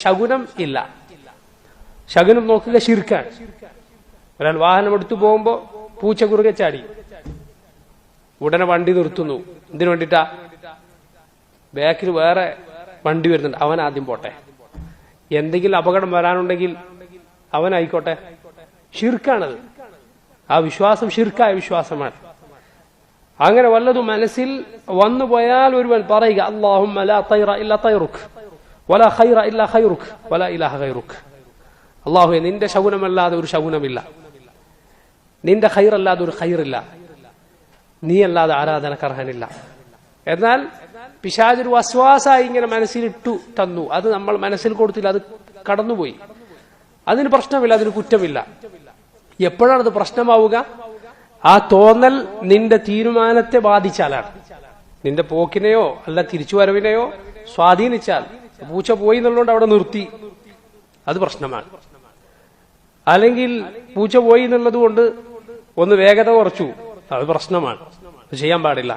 ശകുനം ഇല്ല. ശകുനം നോക്കുക ശിർക്കാണ്. ഒരാൾ വാഹനം എടുത്തു പോകുമ്പോ പൂച്ച കുറുകെ ചാടി ഉടനെ വണ്ടി നിർത്തുന്നു. എന്തിനു വേണ്ടിട്ടാ? ബാക്കിൽ വേറെ വണ്ടി വരുന്നുണ്ട്, അവൻ ആദ്യം പോട്ടെ. എന്തെങ്കിലും അപകടം വരാനുണ്ടെങ്കിൽ അവനായിക്കോട്ടെ. ഷിർക്കാണത്. ആ വിശ്വാസം ഷിർക്കായ വിശ്വാസമാണ്. അങ്ങനെ വല്ലതും മനസ്സിൽ വന്നുപോയാൽ ഒരുവൻ പറയുക, അല്ലാഹുമ്മ ലാ തൈറ ഇല്ല തൈറുക് വലാ ഖൈറ ഇല്ല ഖൈറുക് വലാ ഇലാഹ ഗൈറുക്. അല്ലാഹുവേ, നിന്റെ ശകുനമല്ലാതെ ഒരു ശകുനമില്ല, നിന്റെ ഖൈറല്ലാതെ ഒരു ഖൈറില്ല, നീ അല്ലാതെ ആരാധനക്കർഹനില്ല. എന്നാൽ പിശാചൊരു വസ്വാസായി ഇങ്ങനെ മനസ്സിലിട്ടു തന്നു, അത് നമ്മൾ മനസ്സിൽ കൊടുത്തില്ല, അത് കടന്നുപോയി. അതിന് പ്രശ്നമില്ല, അതിന് കുറ്റമില്ല. എപ്പോഴാണ് അത് പ്രശ്നമാവുക? ആ തോന്നൽ നിന്റെ തീരുമാനത്തെ ബാധിച്ചാലാണ്. നിന്റെ പോക്കിനെയോ അല്ല തിരിച്ചുവരവിനെയോ സ്വാധീനിച്ചാൽ, പൂച്ച പോയി എന്നുള്ളതുകൊണ്ട് അവിടെ നിർത്തി, അത് പ്രശ്നമാണ്. അല്ലെങ്കിൽ പൂച്ച പോയി എന്നുള്ളത് കൊണ്ട് ഒന്ന് വേഗത കുറച്ചു, അത് പ്രശ്നമാണ്. അത് ചെയ്യാൻ പാടില്ല.